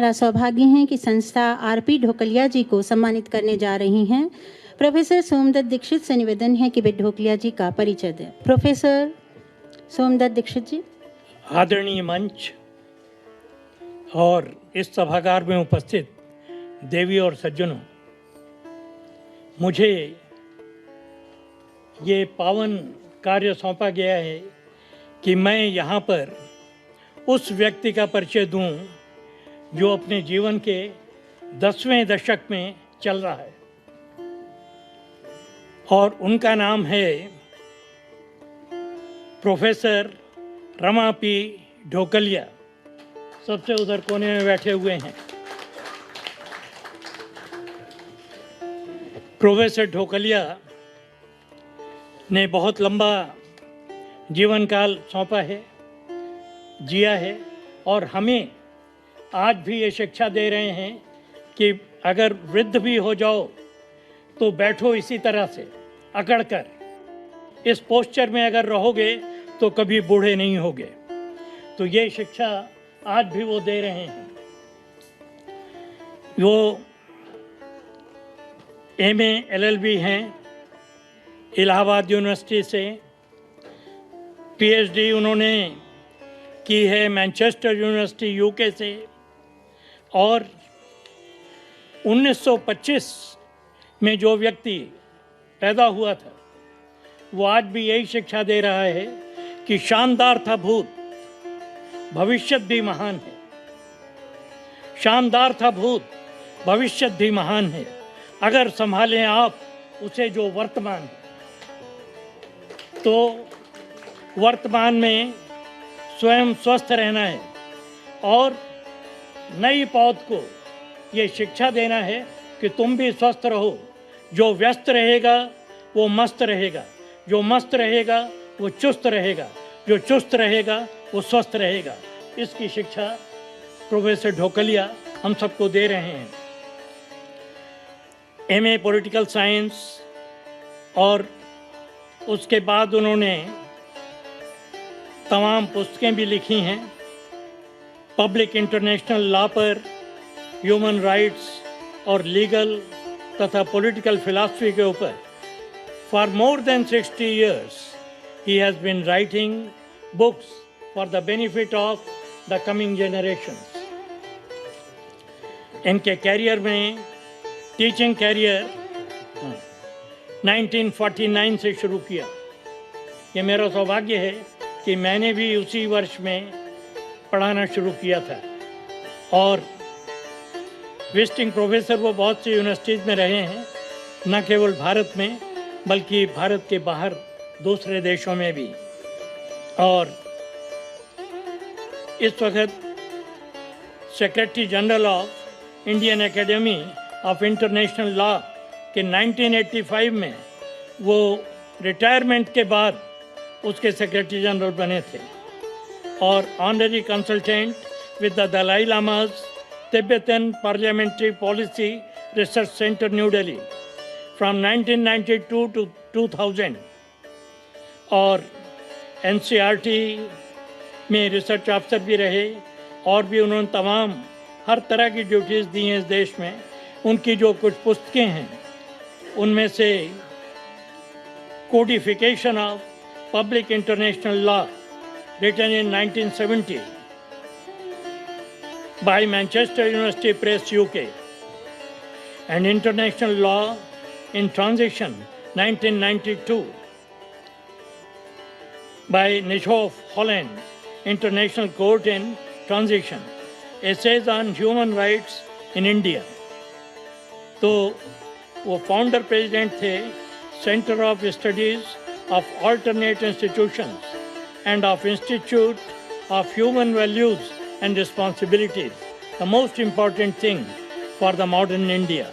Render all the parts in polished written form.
हमारा सौभाग्य है कि संस्था आरपी ढोकलिया जी को सम्मानित करने जा रही हैं। प्रोफेसर सोमदत्त दीक्षित से निवेदन है कि वे ढोकलिया जी का परिचय दें। प्रोफेसर सोमदत्त दीक्षित जी। आदरणीय मंच और इस सभागार में उपस्थित देवी और सज्जनों, मुझे ये पावन कार्य सौंपा गया है कि मैं यहाँ पर उस व्यक्ति का परिचय दूं जो अपने जीवन के 10वें दशक में चल रहा है और उनका नाम है प्रोफेसर रमा पी ढोकलिया। सबसे उधर कोने में बैठे हुए हैं। प्रोफेसर ढोकलिया ने बहुत लंबा जीवन काल सौंपा है, जिया है और हमें आज भी ये शिक्षा दे रहे हैं कि अगर वृद्ध भी हो जाओ तो बैठो इसी तरह से अकड़ कर, इस पोस्चर में अगर रहोगे तो कभी बूढ़े नहीं होगे। तो ये शिक्षा आज भी वो दे रहे हैं। वो MA LLB हैं इलाहाबाद यूनिवर्सिटी से, PhD उन्होंने की है मैनचेस्टर यूनिवर्सिटी UK से और 1925 में जो व्यक्ति पैदा हुआ था वो आज भी यही शिक्षा दे रहा है कि शानदार था भूत, भविष्य भी महान है। शानदार था भूत, भविष्य भी महान है। अगर संभालें आप उसे जो वर्तमान है, तो वर्तमान में स्वयं स्वस्थ रहना है और नई पौध को ये शिक्षा देना है कि तुम भी स्वस्थ रहो। जो व्यस्त रहेगा वो मस्त रहेगा, जो मस्त रहेगा वो चुस्त रहेगा, जो चुस्त रहेगा वो स्वस्थ रहेगा। इसकी शिक्षा प्रोफेसर ढोकलिया हम सबको दे रहे हैं। MA पॉलिटिकल साइंस और उसके बाद उन्होंने तमाम पुस्तकें भी लिखी हैं पब्लिक इंटरनेशनल लॉ पर, ह्यूमन राइट्स और लीगल तथा पॉलिटिकल फिलॉसफी के ऊपर। For more than 60 years he has been writing books for the benefit of the coming generations. इनके कैरियर में टीचिंग कैरियर 1949 से शुरू किया। ये मेरा सौभाग्य है कि मैंने भी उसी वर्ष में पढ़ाना शुरू किया था और विजिटिंग प्रोफेसर वो बहुत सी यूनिवर्सिटीज़ में रहे हैं, न केवल भारत में बल्कि भारत के बाहर दूसरे देशों में भी। और इस वक्त secretary general of Indian academy of international law के 1985 में वो रिटायरमेंट के बाद उसके सेक्रेटरी जनरल बने थे और honorary consultant with the Dalai Lama's Tibetan parliamentary policy research centre New Delhi from 1992 to 2000 और NCERT में रिसर्च अफसर भी रहे और भी उन्होंने तमाम हर तरह की ड्यूटीज़ दी हैं इस देश में। उनकी जो कुछ पुस्तकें हैं उनमें से codification of public international law written in 1970 by Manchester University Press UK and International Law in Transition 1992 by Nishoff Holland International Court in Transition, Essays on Human Rights in India। तो वो फाउंडर प्रेसिडेंट थे centre of studies of alternate institutions and of Institute of Human Values and Responsibilities, the most important thing for the modern India.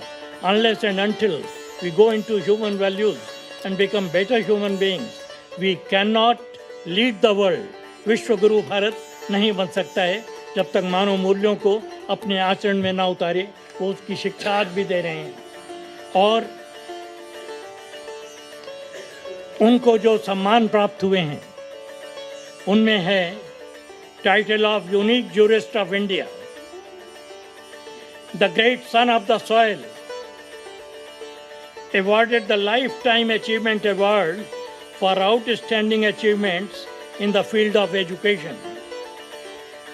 Unless and until we go into human values and become better human beings, we cannot lead the world. विश्व गुरु भारत नहीं बन सकता है जब तक मानव मूल्यों को अपने आचरण में ना उतारे। वो उसकी शिक्षा आज भी दे रहे हैं और उनको जो सम्मान प्राप्त हुए हैं उनमें है title of unique jurist of India the great son of the soil, awarded the Lifetime Achievement Award for outstanding achievements in the field of education,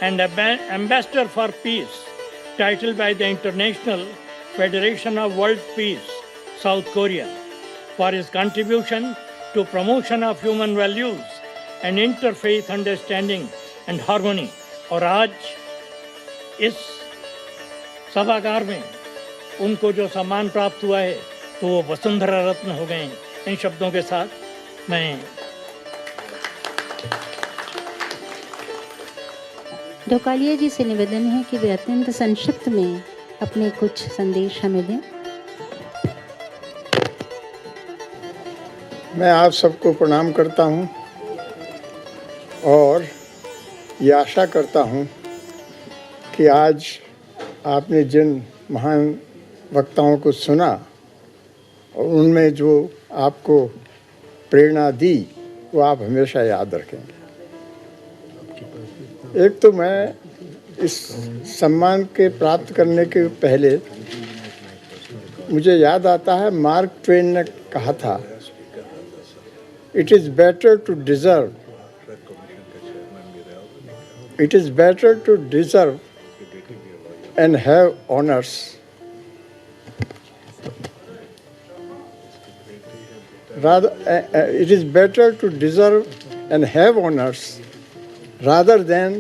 and Ambassador for Peace, titled by the International Federation of World Peace, South Korea, for his contribution to promotion of human values and interfaith understanding and harmony. और आज इस सभागार में उनको जो सम्मान प्राप्त हुआ है तो वो वसुंधरा रत्न हो गए। इन शब्दों के साथ मैं ढोकालिया जी से निवेदन है कि वे अत्यंत संक्षिप्त में अपने कुछ संदेश हमें दें। मैं आप सबको प्रणाम करता हूं और ये आशा करता हूं कि आज आपने जिन महान वक्ताओं को सुना और उनमें जो आपको प्रेरणा दी वो आप हमेशा याद रखेंगे। एक तो मैं इस सम्मान के प्राप्त करने के पहले मुझे याद आता है मार्क ट्वेन ने कहा था, it is better to deserve, it is better to deserve and have honours rather it is better to deserve and have honors rather than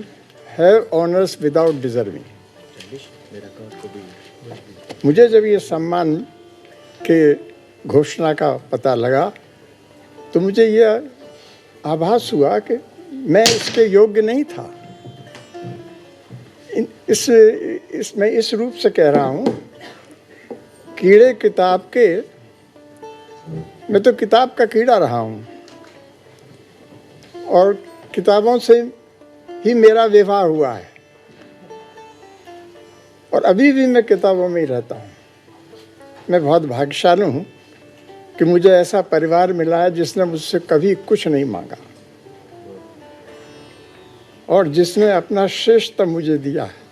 have honors without deserving. मुझे जब ये सम्मान के घोषणा का पता लगा तो मुझे ये आभास हुआ कि मैं इसके योग्य नहीं था। मैं इस रूप से कह रहा हूँ, कीड़े किताब के, मैं तो किताब का कीड़ा रहा हूँ और किताबों से ही मेरा व्यवहार हुआ है और अभी भी मैं किताबों में ही रहता हूँ। मैं बहुत भाग्यशाली हूँ कि मुझे ऐसा परिवार मिला है जिसने मुझसे कभी कुछ नहीं मांगा और जिसने अपना श्रेष्ठतम मुझे दिया है।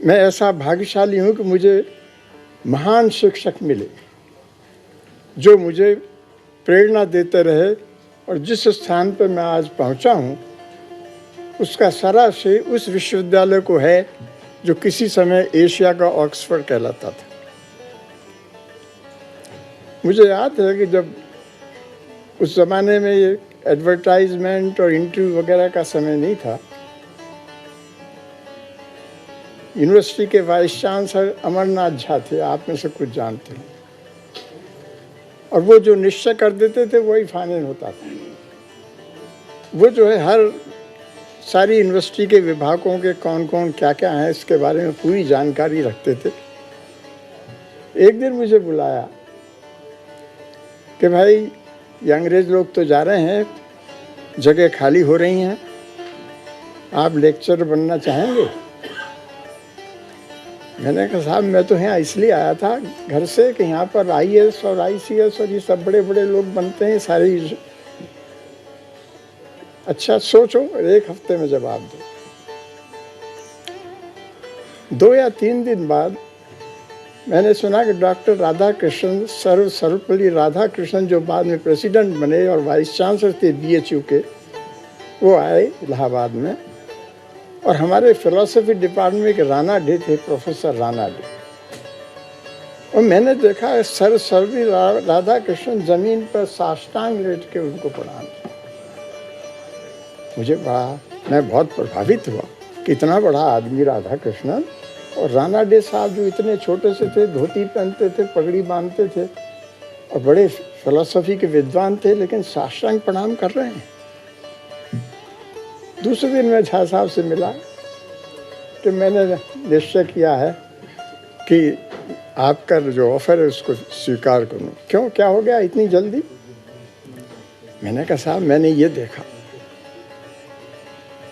मैं ऐसा भाग्यशाली हूँ कि मुझे महान शिक्षक मिले जो मुझे प्रेरणा देते रहे और जिस स्थान पर मैं आज पहुंचा हूं उसका सारा श्रेय उस विश्वविद्यालय को है जो किसी समय एशिया का ऑक्सफोर्ड कहलाता था। मुझे याद है कि जब उस ज़माने में ये एडवर्टाइजमेंट और इंटरव्यू वगैरह का समय नहीं था, यूनिवर्सिटी के वाइस चांसलर अमरनाथ झा थे, आप में से कुछ जानते हैं, और वो जो निश्चय कर देते थे वही फाइनल होता था। वो जो है हर सारी यूनिवर्सिटी के विभागों के कौन कौन क्या क्या हैं इसके बारे में पूरी जानकारी रखते थे। एक दिन मुझे बुलाया कि भाई ये अंग्रेज लोग तो जा रहे हैं, जगह खाली हो रही हैं, आप लेक्चरर बनना चाहेंगे? मैंने कहा साहब मैं तो यहाँ इसलिए आया था घर से कि यहाँ पर IAS और ICS और ये सब बड़े बड़े लोग बनते हैं सारी। अच्छा सोचो, एक हफ्ते में जवाब दो। 2 या 3 दिन बाद मैंने सुना कि डॉक्टर राधाकृष्णन, सर्वपल्ली राधाकृष्णन, जो बाद में प्रेसिडेंट बने और वाइस चांसलर थे BHU के, वो आए इलाहाबाद में और हमारे फिलॉसफी डिपार्टमेंट के राणा डे थे, प्रोफेसर राणा डे। और मैंने देखा सर्वपल्ली राधाकृष्णन जमीन पर साष्टांग लेट के उनको प्रणाम। मैं बहुत प्रभावित हुआ कि इतना बड़ा आदमी राधाकृष्णन और राणा डे साहब जो इतने छोटे से थे, धोती पहनते थे, पगड़ी बांधते थे और बड़े फिलॉसफी के विद्वान थे, लेकिन साष्टांग प्रणाम कर रहे हैं। दूसरे दिन मैं झा साहब से मिला कि मैंने निश्चय किया है कि आपका जो ऑफर है उसको स्वीकार करूं। क्यों, क्या हो गया इतनी जल्दी? मैंने कहा साहब मैंने ये देखा,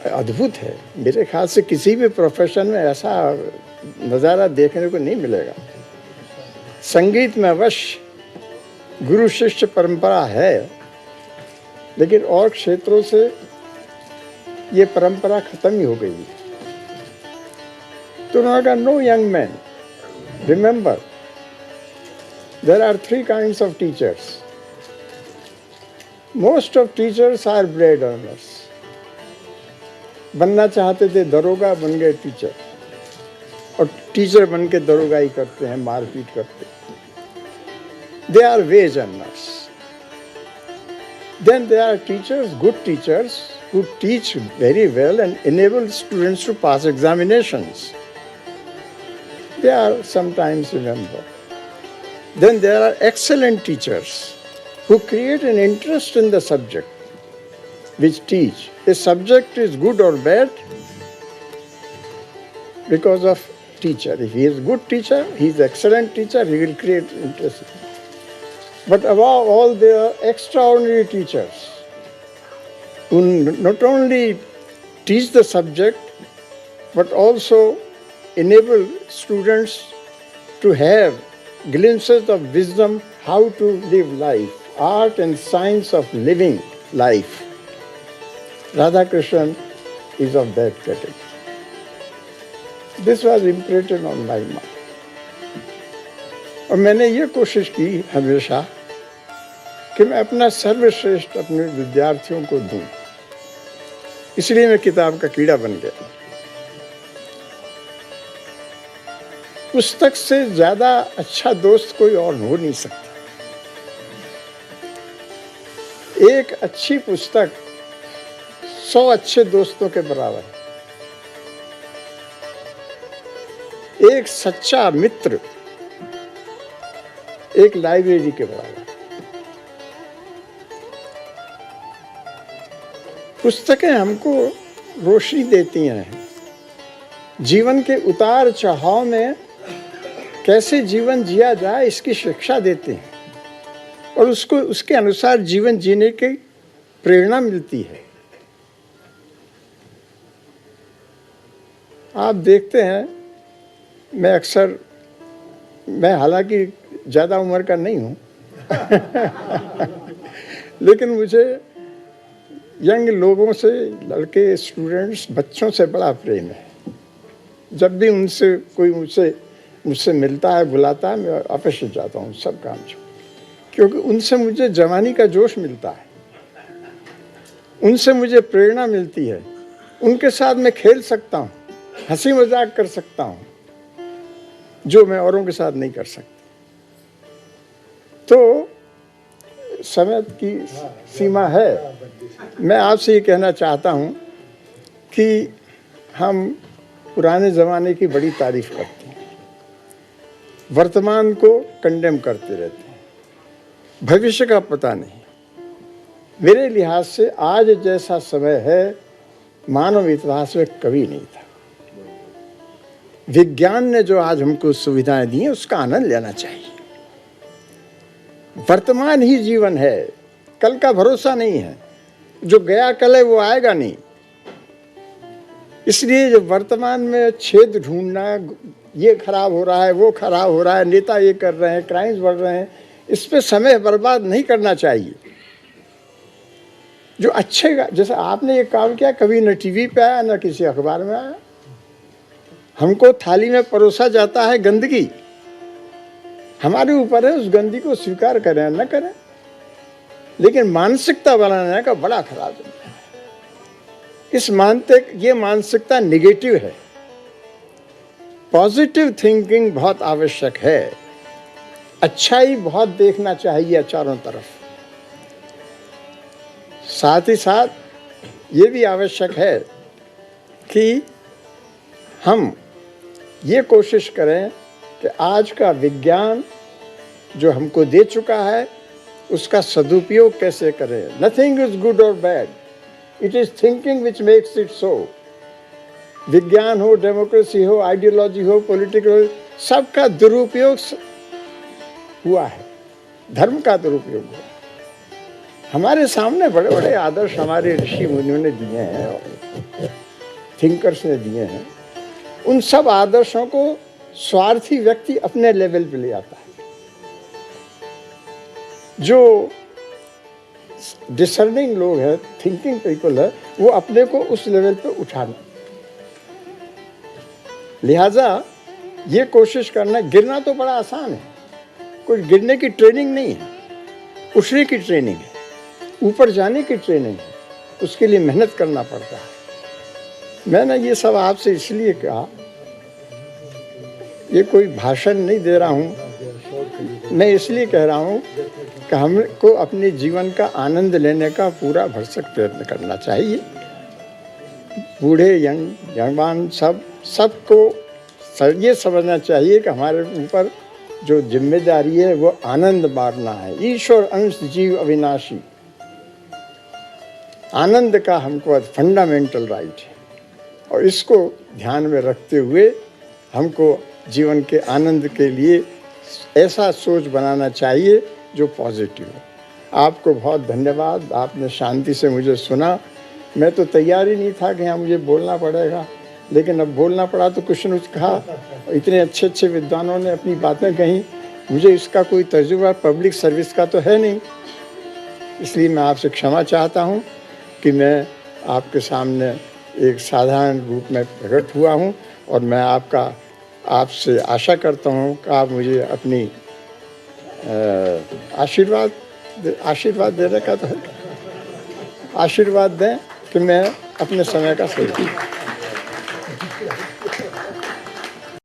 अद्भुत है, मेरे ख्याल से किसी भी प्रोफेशन में ऐसा नज़ारा देखने को नहीं मिलेगा। संगीत में अवश्य गुरु शिष्य परंपरा है, लेकिन और क्षेत्रों से ये परंपरा खत्म ही हो गई है। तो उन्होंने कहा, no young man, remember there are three kinds of teachers. Most of teachers are bread earners. बनना चाहते थे दरोगा, बन गए टीचर, और टीचर बन के दरोगाई करते हैं, मारपीट करते हैं. They are wage earners. Then there are teachers, good teachers, who teach very well and enable students to pass examinations. They are sometimes remembered. Then there are excellent teachers who create an interest in the subject, which teach. A subject is good or bad because of teacher. If he is good teacher, he is excellent teacher, he will create interest. But above all, there are extraordinary teachers who not only teach the subject, but also enable students to have glimpses of wisdom, how to live life, art and science of living life. Radhakrishnan is of that category. This was imprinted on my mind. और मैंने ये कोशिश की हमेशा कि मैं अपना सर्वश्रेष्ठ अपने विद्यार्थियों को दूं. इसलिए मैं किताब का कीड़ा बन गया. पुस्तक से ज्यादा अच्छा दोस्त कोई और हो नहीं सकता. एक अच्छी पुस्तक 100 अच्छे दोस्तों के बराबर है. एक सच्चा मित्र एक लाइब्रेरी के बराबर. पुस्तकें हमको रोशनी देती हैं, जीवन के उतार चढ़ाव में कैसे जीवन जिया जाए इसकी शिक्षा देते हैं, और उसको उसके अनुसार जीवन जीने की प्रेरणा मिलती है. आप देखते हैं, मैं हालांकि ज़्यादा उम्र का नहीं हूँ लेकिन मुझे यंग लोगों से, लड़के, स्टूडेंट्स, बच्चों से बड़ा प्रेम है. जब भी उनसे कोई मुझसे मिलता है, बुलाता है, मैं अवश्य जाता हूँ सब काम छोड़, क्योंकि उनसे मुझे जवानी का जोश मिलता है, उनसे मुझे प्रेरणा मिलती है. उनके साथ मैं खेल सकता हूँ, हंसी मजाक कर सकता हूँ, जो मैं औरों के साथ नहीं कर सकता. तो समय की सीमा है. मैं आपसे ये कहना चाहता हूँ कि हम पुराने ज़माने की बड़ी तारीफ करते हैं, वर्तमान को कंडेम करते रहते हैं, भविष्य का पता नहीं. मेरे लिहाज से आज जैसा समय है मानव इतिहास में कभी नहीं था. विज्ञान ने जो आज हमको सुविधाएं दी हैं उसका आनंद लेना चाहिए. वर्तमान ही जीवन है, कल का भरोसा नहीं है. जो गया कल है वो आएगा नहीं. इसलिए जो वर्तमान में छेद ढूंढना, ये खराब हो रहा है, वो खराब हो रहा है, नेता ये कर रहे हैं, क्राइम्स बढ़ रहे हैं, इस पे समय बर्बाद नहीं करना चाहिए. जो अच्छे, जैसे आपने ये काम किया, कभी न टीवी पे आया न किसी अखबार में आया. हमको थाली में परोसा जाता है गंदगी, हमारे ऊपर है उस गंदगी को स्वीकार करें न करें. लेकिन मानसिकता बनाने का बड़ा खराब है. ये मानसिकता निगेटिव है. पॉजिटिव थिंकिंग बहुत आवश्यक है. अच्छाई बहुत देखना चाहिए चारों तरफ. साथ ही साथ ये भी आवश्यक है कि हम ये कोशिश करें कि आज का विज्ञान जो हमको दे चुका है उसका सदुपयोग कैसे करें. नथिंग इज गुड और bad, it is thinking which makes it so. विज्ञान हो, डेमोक्रेसी हो, आइडियोलॉजी हो, पॉलिटिकल हो, सबका दुरुपयोग हुआ है, धर्म का दुरुपयोग हुआ. हमारे सामने बड़े बड़े आदर्श हमारे ऋषि मुनियों ने दिए हैं, थिंकर्स ने दिए हैं. उन सब आदर्शों को स्वार्थी व्यक्ति अपने लेवल पे ले आता है. जो डिसर्निंग लोग हैं, थिंकिंग पीपल है, वो अपने को उस लेवल पे उठाना. लिहाजा ये कोशिश करना, गिरना तो बड़ा आसान है, कोई गिरने की ट्रेनिंग नहीं है, उठने की ट्रेनिंग है, ऊपर जाने की ट्रेनिंग है, उसके लिए मेहनत करना पड़ता है। मैंने ये सब आपसे इसलिए कहा, ये कोई भाषण नहीं दे रहा हूँ, मैं इसलिए कह रहा हूँ कि हमको अपने जीवन का आनंद लेने का पूरा भरसक प्रयत्न करना चाहिए। बूढ़े जवान सबको ये समझना चाहिए कि हमारे ऊपर जो जिम्मेदारी है वो आनंद बांटना है। ईश्वर अंश जीव अविनाशी, आनंद का हमको फंडामेंटल राइट है, और इसको ध्यान में रखते हुए हमको जीवन के आनंद के लिए ऐसा सोच बनाना चाहिए जो पॉजिटिव हो। आपको बहुत धन्यवाद, आपने शांति से मुझे सुना। मैं तो तैयार ही नहीं था कि यहाँ मुझे बोलना पड़ेगा, लेकिन अब बोलना पड़ा तो कुछ न कुछ कहा। इतने अच्छे अच्छे विद्वानों ने अपनी बातें कही, मुझे इसका कोई तजुर्बा पब्लिक सर्विस का तो है नहीं, इसलिए मैं आपसे क्षमा चाहता हूँ कि मैं आपके सामने एक साधारण रूप में प्रकट हुआ हूँ, और मैं आपसे आशा करता हूँ कि आप मुझे अपनी आशीर्वाद देने का तो है, आशीर्वाद दें कि मैं अपने समय का सही